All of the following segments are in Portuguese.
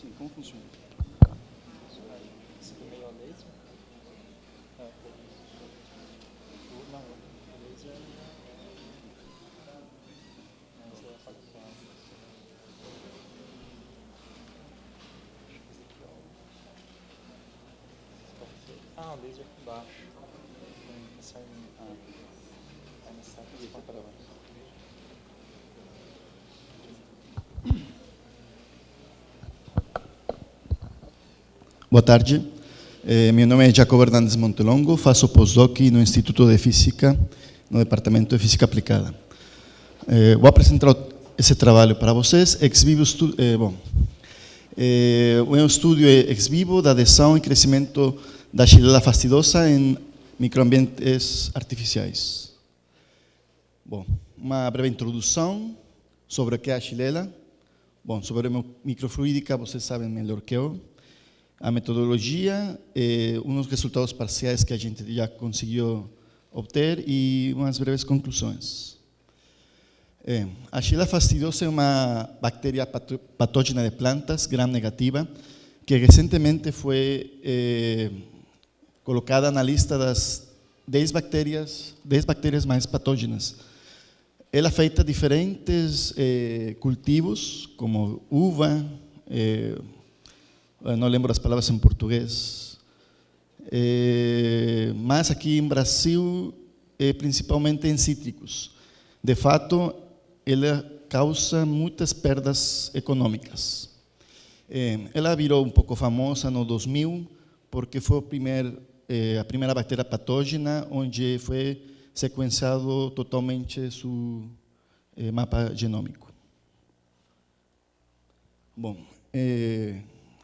Sim, como funciona? Esse do meio a laser? É, não, o laser é a facção. Ah, o laser aqui embaixo. Essa arminha. Aí nessa E aqui para baixo. Boa tarde, meu nome é Jacob Hernandes Montelongo, faço postdoc no Instituto de Física, no Departamento de Física Aplicada. Vou apresentar esse trabalho para vocês. É um estudo ex vivo da adesão e crescimento da Xylella fastidiosa em microambientes artificiais. Bom, uma breve introdução sobre o que é a Xylella. Bom, sobre a microfluídica vocês sabem melhor que eu. A metodologia, uns resultados parciais que a gente já conseguiu obter e umas breves conclusões. A Xylella fastidiosa é uma bactéria patógena de plantas, gram-negativa, que recentemente foi colocada na lista das 10 bactérias mais patógenas. Ela afeta diferentes cultivos, como uva, não lembro as palavras em português, mas aqui em Brasil, principalmente em cítricos. De fato, ela causa muitas perdas econômicas. Ela virou um pouco famosa no 2000, porque foi a primeira bactéria patógena onde foi sequenciado totalmente seu mapa genômico. Bom,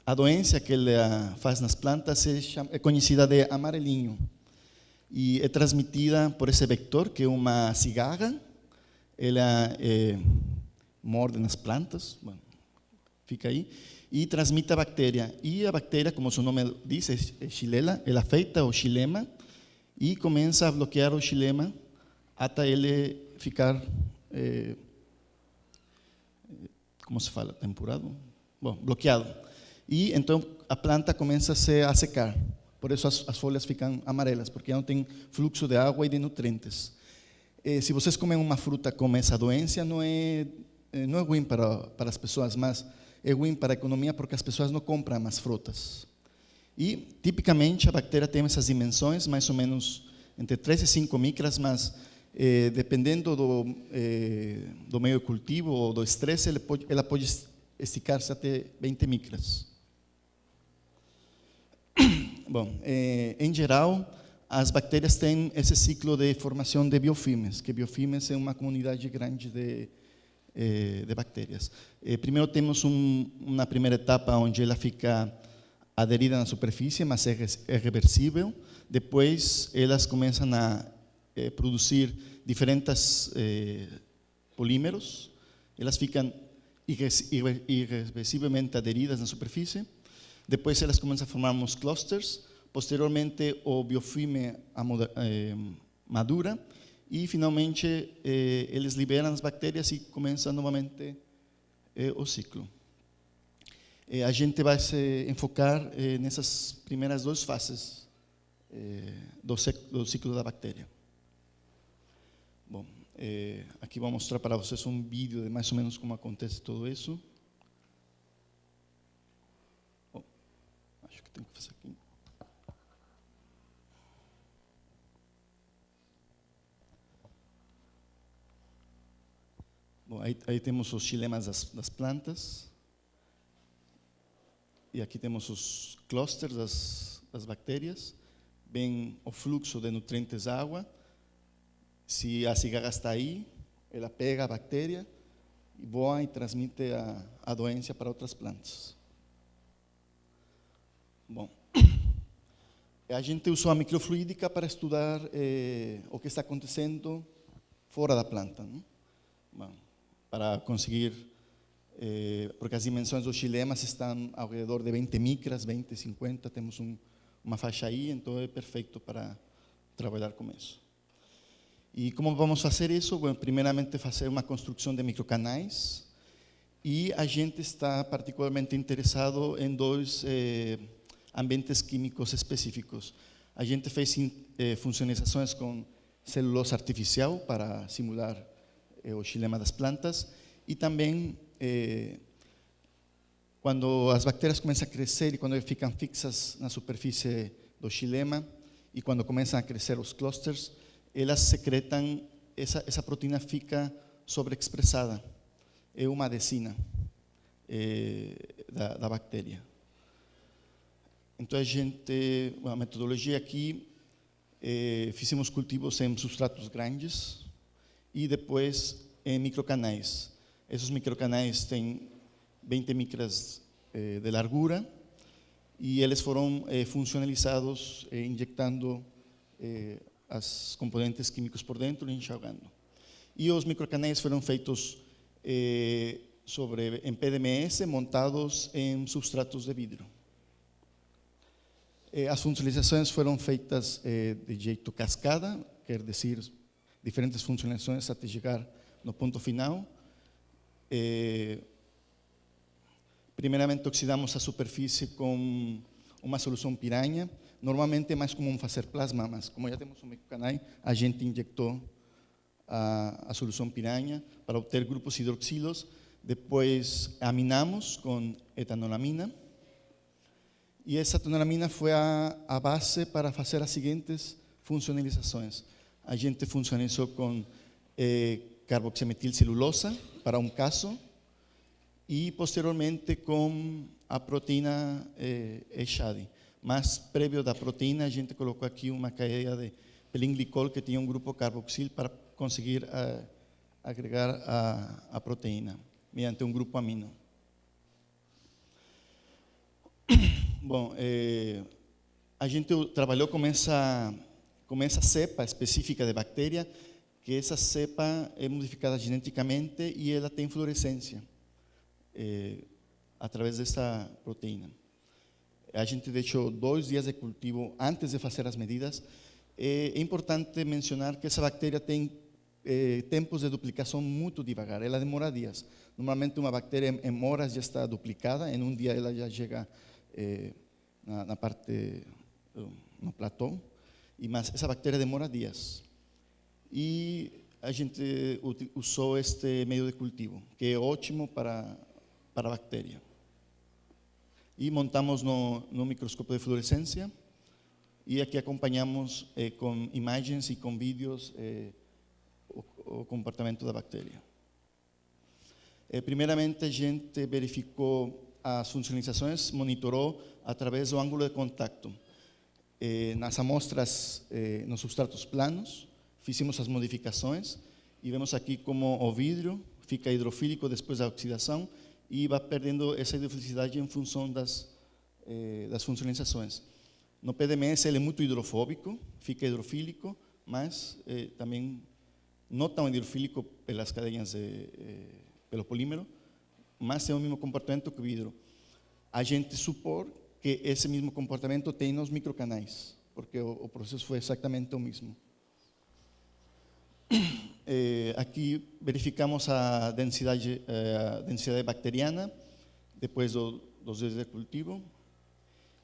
a doença que ela faz nas plantas é conhecida de amarelinho e é transmitida por esse vector, que é uma cigarra. Ela morde nas plantas, bom, fica aí, e transmite a bactéria. E a bactéria, como seu nome diz, é Xylella, ela afeta o xilema e começa a bloquear o xilema até ele ficar, como se fala, tempurado? Bom, bloqueado. E então a planta começa a secar. Por isso as folhas ficam amarelas, porque não tem fluxo de água e de nutrientes. Se vocês comem uma fruta com essa doença, não é ruim para as pessoas, mas é ruim para a economia porque as pessoas não compram mais frutas. E, tipicamente, a bactéria tem essas dimensões, mais ou menos entre 3 e 5 micras, mas dependendo do meio de cultivo ou do estresse, ela pode esticar-se até 20 micras. Bom, em geral, as bactérias têm esse ciclo de formação de biofilmes, que biofilmes é uma comunidade grande de bactérias. Primeiro temos uma primeira etapa onde ela fica aderida na superfície, mas é reversível. Depois elas começam a produzir diferentes polímeros. Elas ficam irreversivelmente aderidas na superfície. Depois elas começam a formar uns clusters. Posteriormente o biofilme madura e finalmente eles liberam as bactérias e começa novamente o ciclo. A gente vai se enfocar nessas primeiras 2 fases do ciclo da bactéria. Bom, aqui vou mostrar para vocês um vídeo de mais ou menos como acontece tudo isso. Acho que tem que fazer aqui. Bom, aí temos os xilemas das plantas. E aqui temos os clusters das bactérias. Vem o fluxo de nutrientes da água. Se a cigarra está aí, ela pega a bactéria e voa e transmite a doença para outras plantas. Bom, a gente usou a microfluídica para estudar o que está acontecendo fora da planta, né? Bom, para conseguir, porque as dimensões dos xilemas estão ao redor de 20 micras, 20, 50, temos uma faixa aí, então é perfeito para trabalhar com isso. E como vamos fazer isso? Bom, primeiramente fazer uma construção de microcanais E a gente está particularmente interessado em dois ambientes químicos específicos. A gente fez funcionalizações com celulose artificial para simular o xilema das plantas e também quando as bactérias começam a crescer e quando ficam fixas na superfície do xilema e quando começam a crescer os clusters, elas secretam, essa proteína fica sobreexpressada. É uma adesina da bactéria. Então a metodologia aqui, fizemos cultivos em substratos grandes e depois em microcanais. Esses microcanais têm 20 micras de largura e eles foram funcionalizados injetando os componentes químicos por dentro e enxugando. E os microcanais foram feitos em PDMS, montados em substratos de vidro. As funcionalizações foram feitas de jeito cascada, quer dizer, diferentes funcionalizações até chegar no ponto final. Primeiramente, oxidamos a superfície com uma solução piranha. Normalmente é mais comum fazer plasma, mas como já temos um microcanal, a gente injetou a solução piranha para obter grupos hidroxilos. Depois aminamos com etanolamina. E essa etanolamina foi a base para fazer as seguintes funcionalizações. A gente funcionalizou com carboximetilcelulosa para um caso e posteriormente com a proteína ESHADI. Mas prévio da proteína, a gente colocou aqui uma cadeia de pelinglicol que tinha um grupo carboxil para conseguir agregar a proteína mediante um grupo amino. Bom, a gente trabalhou com essa cepa específica de bactéria, que essa cepa é modificada geneticamente e ela tem fluorescência através dessa proteína. A gente deixou 2 dias de cultivo antes de fazer as medidas. É importante mencionar que essa bactéria tem tempos de duplicação muito devagar, ela demora dias. Normalmente uma bactéria em horas já está duplicada, em um dia ela já chega na parte, no platô, mas essa bactéria demora dias. E a gente usou este meio de cultivo, que é ótimo para a bactéria. E montamos no microscópio de fluorescência, e aqui acompanhamos com imagens e com vídeos o comportamento da bactéria. Primeiramente, a gente verificou as funcionalizações, monitorou através do ângulo de contato. Nas amostras, nos substratos planos, fizemos as modificações e vemos aqui como o vidro fica hidrofílico depois da oxidação e vai perdendo essa hidrofilicidade em função das funcionalizações. No PDMS ele é muito hidrofóbico, fica hidrofílico, mas também não tão hidrofílico pelas cadeias pelo polímero, mas tem o mesmo comportamento que o vidro. A gente supor que esse mesmo comportamento tem nos microcanais, porque o processo foi exatamente o mesmo. Aqui verificamos a densidade bacteriana depois dos dias de cultivo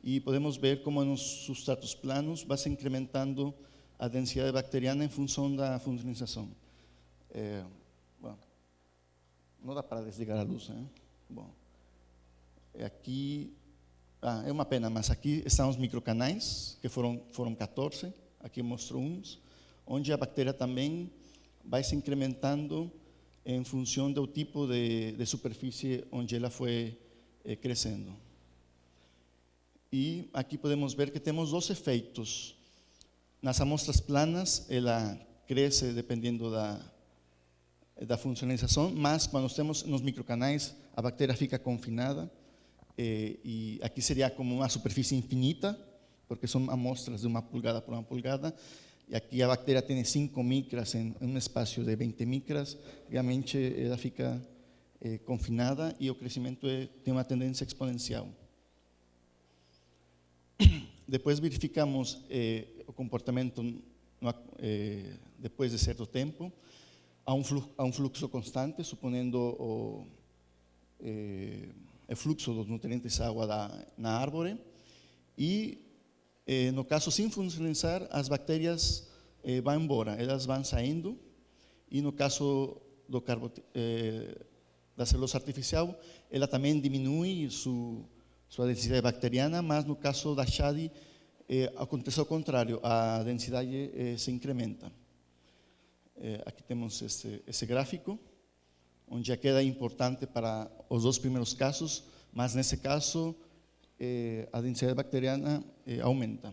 e podemos ver como nos substratos planos vai se incrementando a densidade bacteriana em função da funcionalização. Bom, não dá para desligar a luz, né? Bom, aqui é uma pena, mas aqui estão os microcanais, que foram 14, aqui mostro uns, onde a bactéria também vai se incrementando em função do tipo de superfície onde ela foi crescendo. E aqui podemos ver que temos 2 efeitos. Nas amostras planas, ela cresce dependendo da funcionalização, mas quando estamos nos microcanais, a bactéria fica confinada, e aqui seria como uma superfície infinita, porque são amostras de 1 pulgada por 1 pulgada, e aqui a bactéria tem 5 micras em um espaço de 20 micras, realmente ela fica confinada e o crescimento tem uma tendência exponencial. Depois verificamos o comportamento depois de certo tempo, a um fluxo constante, suponendo o fluxo dos nutrientes da água na árvore. E, no caso, sem funcionalizar, as bactérias vão embora, elas vão saindo. E no caso da celulose artificial, ela também diminui sua densidade bacteriana, mas no caso da Shadi, acontece ao contrário, a densidade se incrementa. Aqui temos esse gráfico, onde a queda é importante para os dois primeiros casos, mas nesse caso a densidade bacteriana aumenta.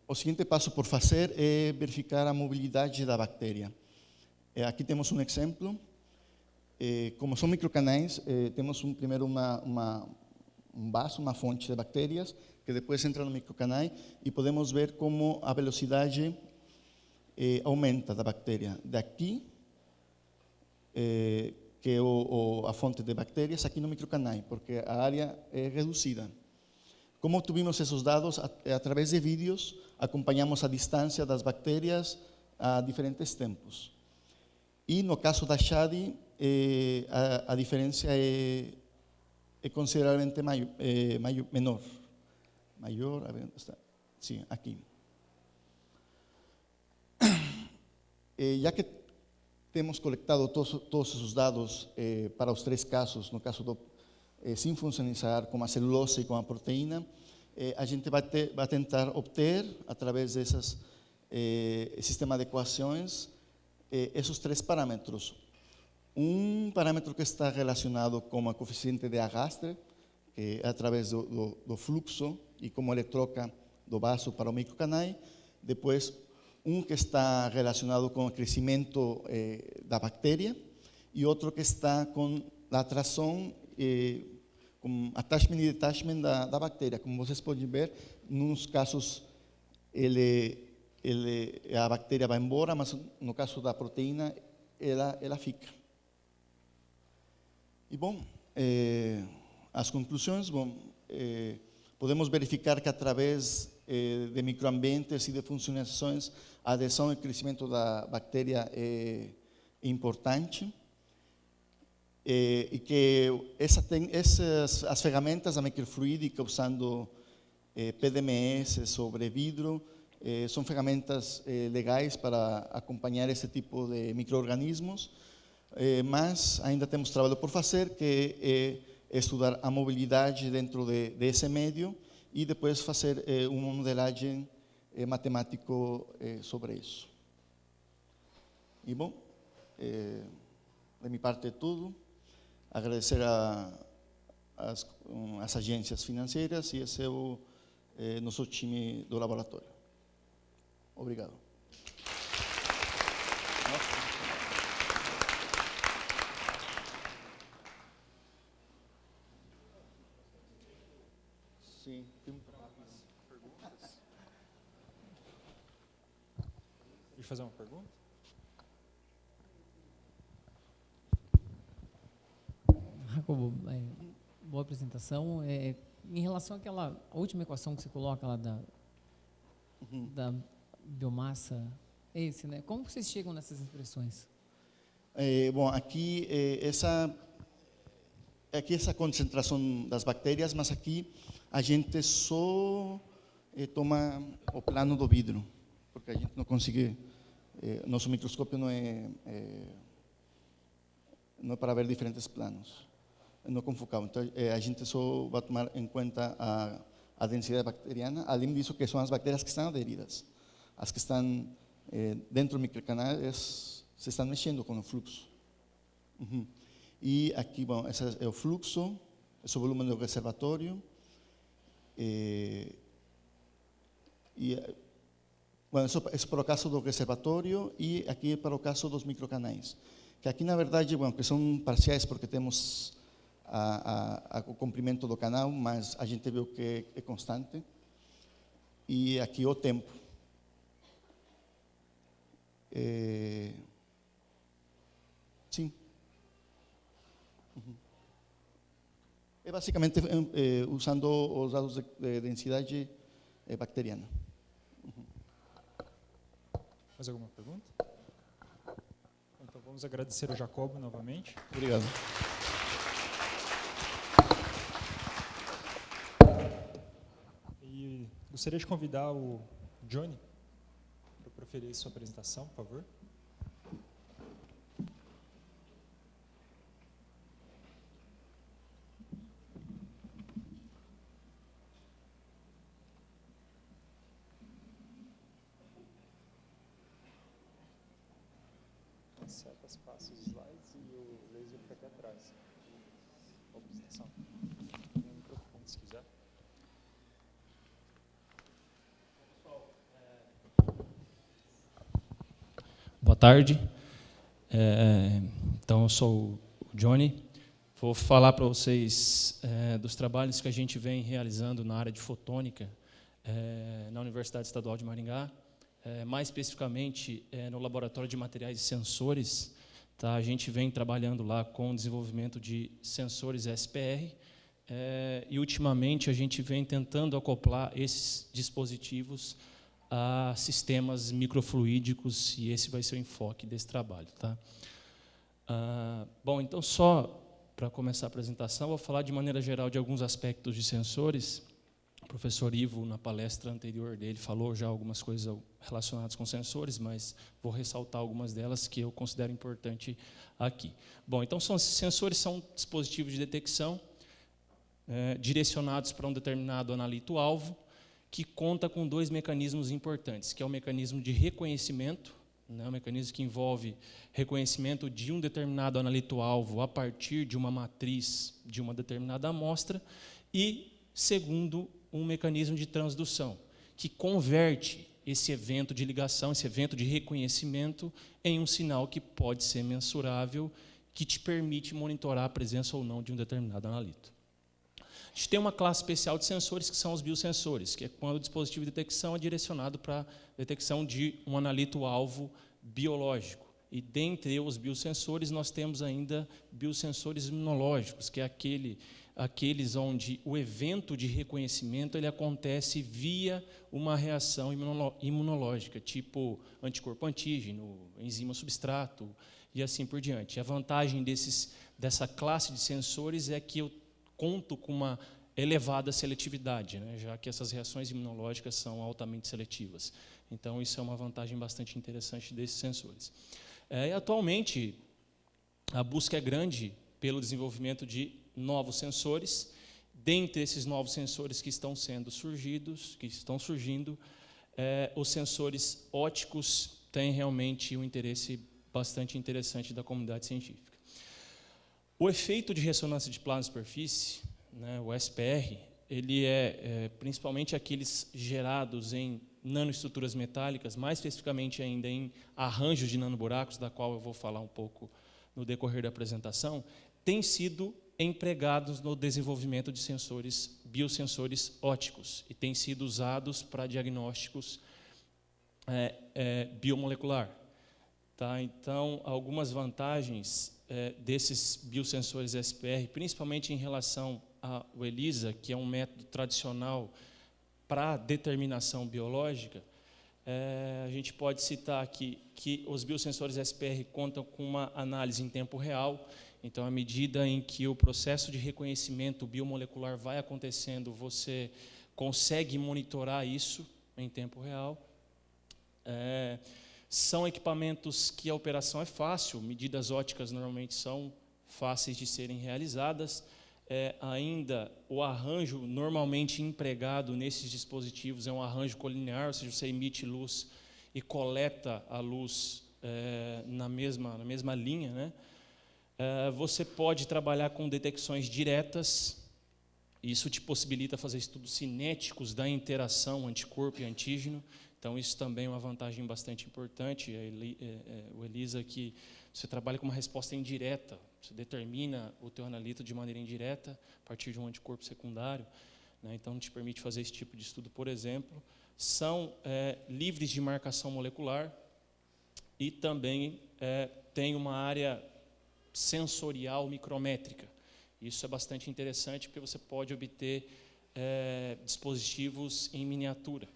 O seguinte passo por fazer é verificar a mobilidade da bactéria. Aqui temos um exemplo. Como são microcanais, temos primeiro um vaso, uma fonte de bactérias, que depois entra no microcanal e podemos ver como a velocidade aumenta da bactéria. Daqui, que é a fonte de bactérias, aqui no microcanal, porque a área é reduzida. Como obtuvimos esses dados? Através de vídeos, acompanhamos a distância das bactérias a diferentes tempos. E no caso da Shadi, a diferença é consideravelmente menor. Maior, a ver, está. Sim, aqui. Já que temos coletado todos os dados para os três casos, no caso sem funcionalizar com a celulose e com a proteína, a gente vai tentar obter, através desses sistema de equações, esses três parâmetros. Um parâmetro que está relacionado com a coeficiente de arrastre, que é através do fluxo e como ele troca do vaso para o microcanal. Depois, um que está relacionado com o crescimento da bactéria e outro que está com a atração, com attachment e detachment da bactéria. Como vocês podem ver, nos casos a bactéria vai embora, mas no caso da proteína ela fica. E bom, as conclusões, podemos verificar que através de microambientes e de funcionalizações, a adesão e crescimento da bactéria é importante, e que as ferramentas da microfluídica, usando PDMS sobre vidro, são ferramentas legais para acompanhar esse tipo de micro-organismos, mas ainda temos trabalho por fazer, que é estudar a mobilidade dentro desse meio e depois fazer uma modelagem matemático sobre isso. E bom, de minha parte é tudo. Agradecer às agências financeiras e esse é o nosso time do laboratório. Obrigado. Sim, tem perguntas. Deixa eu fazer uma pergunta. Jacobo, boa apresentação. Em relação àquela última equação que você coloca lá da biomassa, né? Como vocês chegam nessas expressões? Bom, aqui essa concentração das bactérias, mas aqui a gente só toma o plano do vidro, porque a gente não consegue, nosso microscópio não é para ver diferentes planos, não confocal. Então, a gente só vai tomar em conta a densidade bacteriana, além disso que são as bactérias que estão aderidas. As que estão dentro do microcanal se estão mexendo com o fluxo. E aqui, bom, esse é o fluxo, esse é o volume do reservatório. Bom, isso é para o caso do reservatório e aqui é para o caso dos microcanais. Que aqui, na verdade, bom, que são parciais porque temos o comprimento do canal, mas a gente viu que é constante. E aqui o tempo. Sim. É basicamente usando os dados de densidade bacteriana. Mais alguma pergunta? Então vamos Vamos agradecer ao Jacobo novamente. Obrigado. E gostaria de convidar o Johnny para proferir sua apresentação, por favor. Setas, passa os slides e o laser fica aqui atrás. A apresentação. Tem um microfone, se quiser. Boa tarde. Então, eu sou o Johnny. Vou falar para vocês dos trabalhos que a gente vem realizando na área de fotônica na Universidade Estadual de Maringá. Mais especificamente no Laboratório de Materiais e Sensores. Tá? A gente vem trabalhando lá com o desenvolvimento de sensores SPR e, ultimamente, a gente vem tentando acoplar esses dispositivos a sistemas microfluídicos, e esse vai ser o enfoque desse trabalho. Tá? Bom, então, só para começar a apresentação, vou falar de maneira geral de alguns aspectos de sensores. O professor Ivo, na palestra anterior dele, falou já algumas coisas relacionadas com sensores, mas vou ressaltar algumas delas que eu considero importante aqui. Bom, então, sensores são dispositivos de detecção direcionados para um determinado analito-alvo, que conta com dois mecanismos importantes, que é o mecanismo de reconhecimento, né, um mecanismo que envolve reconhecimento de um determinado analito-alvo a partir de uma matriz de uma determinada amostra, e, segundo, um mecanismo de transdução, que converte esse evento de ligação, esse evento de reconhecimento, em um sinal que pode ser mensurável, que te permite monitorar a presença ou não de um determinado analito. A gente tem uma classe especial de sensores, que são os biosensores, que é quando o dispositivo de detecção é direcionado para a detecção de um analito-alvo biológico. E, dentre os biosensores, nós temos ainda biosensores imunológicos, que é aqueles onde o evento de reconhecimento ele acontece via uma reação imunológica, tipo anticorpo antígeno, enzima substrato e assim por diante. A vantagem dessa classe de sensores é que eu conto com uma elevada seletividade, né, já que essas reações imunológicas são altamente seletivas. Então, isso é uma vantagem bastante interessante desses sensores. Atualmente, a busca é grande pelo desenvolvimento de novos sensores. Dentre esses novos sensores que estão surgindo, os sensores ópticos têm realmente um interesse bastante interessante da comunidade científica. O efeito de ressonância de plano de superfície, né, o SPR, ele é principalmente aqueles gerados em nanoestruturas metálicas, mais especificamente ainda em arranjos de nanoburacos, da qual eu vou falar um pouco no decorrer da apresentação, têm sido empregados no desenvolvimento de biosensores ópticos e têm sido usados para diagnósticos biomolecular. Tá? Então, algumas vantagens desses biosensores SPR, principalmente em relação ao ELISA, que é um método tradicional para determinação biológica, a gente pode citar aqui que os biosensores SPR contam com uma análise em tempo real. Então, à medida em que o processo de reconhecimento biomolecular vai acontecendo, você consegue monitorar isso em tempo real. São equipamentos que a operação é fácil, medidas ópticas normalmente são fáceis de serem realizadas. Ainda o arranjo normalmente empregado nesses dispositivos é um arranjo colinear, ou seja, você emite luz e coleta a luz na mesma linha, né? Você pode trabalhar com detecções diretas, isso te possibilita fazer estudos cinéticos da interação anticorpo e antígeno, então isso também é uma vantagem bastante importante. O ELISA, que você trabalha com uma resposta indireta, você determina o teu analito de maneira indireta, a partir de um anticorpo secundário, né? Então te permite fazer esse tipo de estudo, por exemplo. São livres de marcação molecular e também tem uma área sensorial micrométrica. Isso é bastante interessante, porque você pode obter dispositivos em miniatura.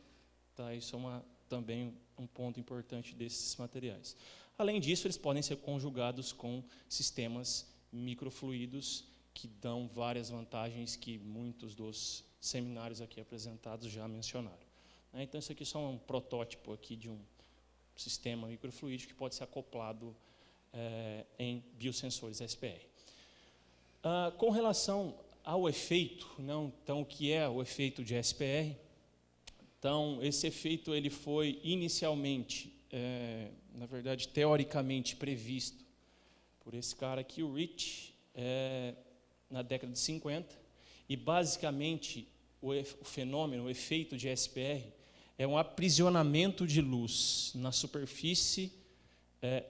Tá? Isso é também um ponto importante desses materiais. Além disso, eles podem ser conjugados com sistemas microfluidos, que dão várias vantagens que muitos dos seminários aqui apresentados já mencionaram. Então, isso aqui é só um protótipo aqui de um sistema microfluídico que pode ser acoplado em biosensores SPR. Com relação ao efeito, então, o que é o efeito de SPR? Então, esse efeito ele foi inicialmente, na verdade, teoricamente previsto por esse cara aqui, o Rich, na década de 50, e basicamente o fenômeno, o efeito de SPR, é um aprisionamento de luz na superfície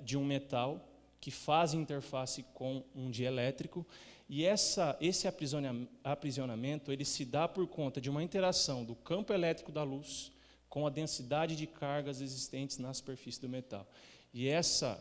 de um metal que faz interface com um dielétrico, e esse aprisionamento ele se dá por conta de uma interação do campo elétrico da luz com a densidade de cargas existentes na superfície do metal. E essa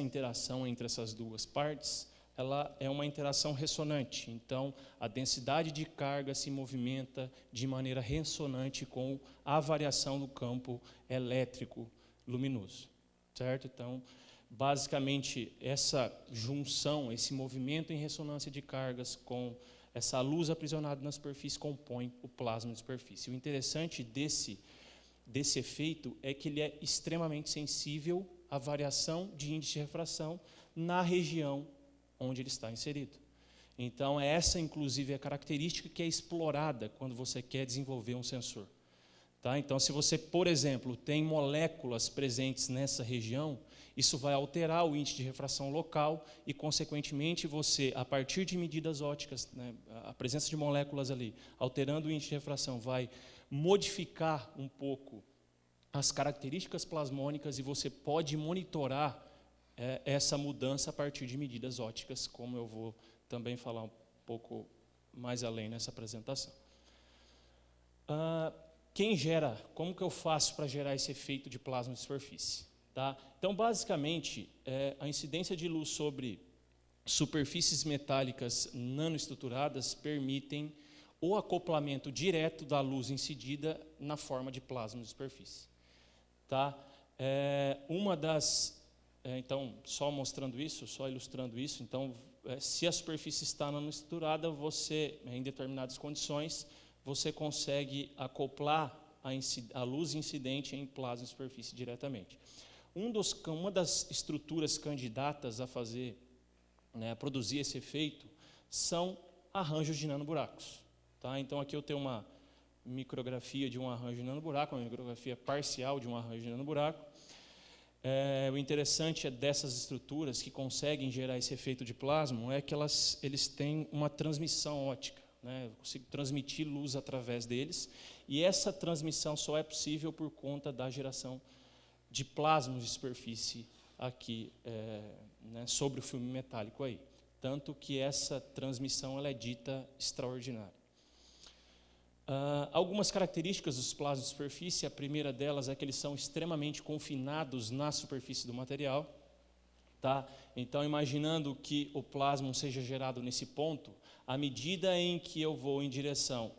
interação entre essas duas partes, ela é uma interação ressonante. Então, a densidade de carga se movimenta de maneira ressonante com a variação do campo elétrico luminoso, certo? Então, basicamente, essa junção, esse movimento em ressonância de cargas com essa luz aprisionada na superfície compõe o plasma de superfície. O interessante desse efeito é que ele é extremamente sensível à variação de índice de refração na região onde ele está inserido. Então, essa, inclusive, é a característica que é explorada quando você quer desenvolver um sensor. Tá? Então, se você, por exemplo, tem moléculas presentes nessa região, isso vai alterar o índice de refração local e, consequentemente, você, a partir de medidas ópticas, a presença de moléculas ali, alterando o índice de refração, vai modificar um pouco as características plasmônicas e você pode monitorar essa mudança a partir de medidas ópticas, como eu vou também falar um pouco mais além nessa apresentação. Como que eu faço para gerar esse efeito de plasma de superfície? Tá? Então, basicamente, a incidência de luz sobre superfícies metálicas nanoestruturadas permitem o acoplamento direto da luz incidida na forma de plasma de superfície. Tá? Então, só mostrando isso, só ilustrando isso, então, se a superfície está nanoestruturada, você, em determinadas condições, você consegue acoplar a luz incidente em plasma de superfície diretamente. Uma das estruturas candidatas a a produzir esse efeito, são arranjos de nanoburacos. Tá? Então, aqui eu tenho uma micrografia de um arranjo de nanoburaco, uma micrografia parcial de um arranjo de nanoburaco. O interessante dessas estruturas que conseguem gerar esse efeito de plasma é que eles têm uma transmissão óptica. Eu consigo transmitir luz através deles, e essa transmissão só é possível por conta da geração de plasmas de superfície aqui sobre o filme metálico aí. Tanto que essa transmissão ela é dita extraordinária. Algumas características dos plasmas de superfície, a primeira delas é que eles são extremamente confinados na superfície do material. Tá? Então, imaginando que o plasma seja gerado nesse ponto, à medida em que eu vou em direção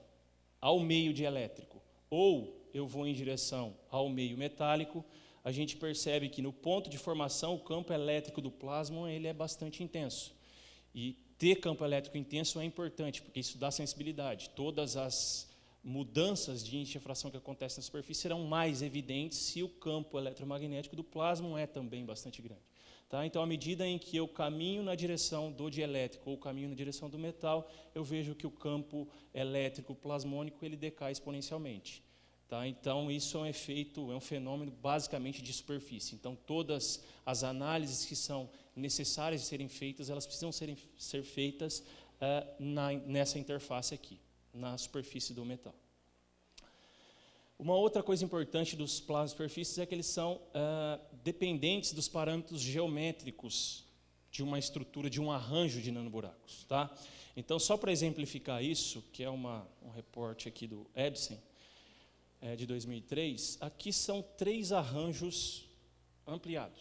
ao meio dielétrico ou eu vou em direção ao meio metálico, a gente percebe que no ponto de formação o campo elétrico do plasma ele é bastante intenso. E ter campo elétrico intenso é importante, porque isso dá sensibilidade. Todas as mudanças de índice de refração que acontecem na superfície serão mais evidentes se o campo eletromagnético do plasma é também bastante grande. Tá? Então, à medida em que eu caminho na direção do dielétrico ou caminho na direção do metal, eu vejo que o campo elétrico plasmônico ele decai exponencialmente. Tá? Então, isso é um fenômeno basicamente de superfície. Então, todas as análises que são necessárias de serem feitas, elas precisam ser feitas nessa interface aqui, na superfície do metal. Uma outra coisa importante dos plasmas de superfície é que eles são dependentes dos parâmetros geométricos de uma estrutura, de um arranjo de nanoburacos. Tá? Então, só para exemplificar isso, que é um reporte aqui do Edson, de 2003, aqui são 3 arranjos ampliados.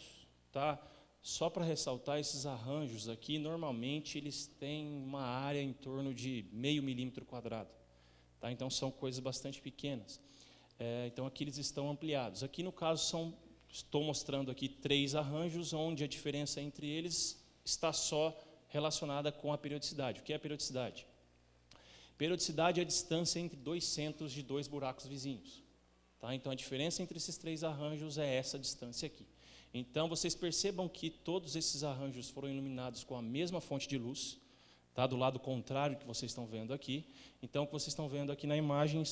Tá? Só para ressaltar, esses arranjos aqui, normalmente, eles têm uma área em torno de 0,5 milímetro quadrado. Tá? Então, são coisas bastante pequenas. Então, aqui eles estão ampliados. Aqui, no caso, são Estou mostrando aqui 3 arranjos, onde a diferença entre eles está só relacionada com a periodicidade. O que é a periodicidade? Periodicidade é a distância entre 2 centros de 2 buracos vizinhos. Tá? Então, a diferença entre esses 3 arranjos é essa distância aqui. Então, vocês percebam que todos esses arranjos foram iluminados com a mesma fonte de luz, tá? Do lado contrário que vocês estão vendo aqui. Então, o que vocês estão vendo aqui na imagem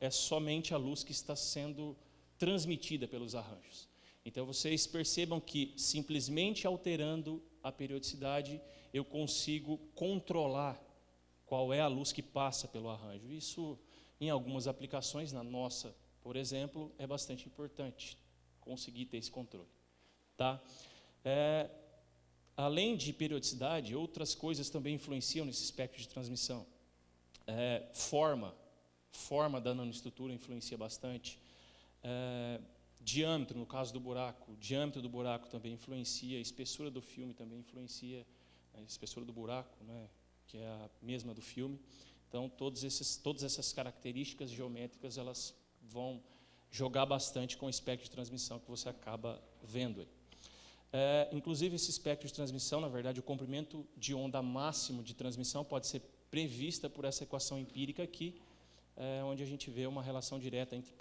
é somente a luz que está sendo transmitida pelos arranjos. Então, vocês percebam que, simplesmente alterando a periodicidade, eu consigo controlar qual é a luz que passa pelo arranjo. Isso, em algumas aplicações, na nossa, por exemplo, é bastante importante conseguir ter esse controle. Tá? Além de periodicidade, outras coisas também influenciam nesse espectro de transmissão. Forma da nanoestrutura influencia bastante. Diâmetro, no caso do buraco, o diâmetro do buraco também influencia, a espessura do filme também influencia, a espessura do buraco, né, que é a mesma do filme. Então, todas essas características geométricas, elas vão jogar bastante com o espectro de transmissão que você acaba vendo aí. Inclusive, esse espectro de transmissão, na verdade, o comprimento de onda máximo de transmissão pode ser prevista por essa equação empírica aqui, onde a gente vê uma relação direta entre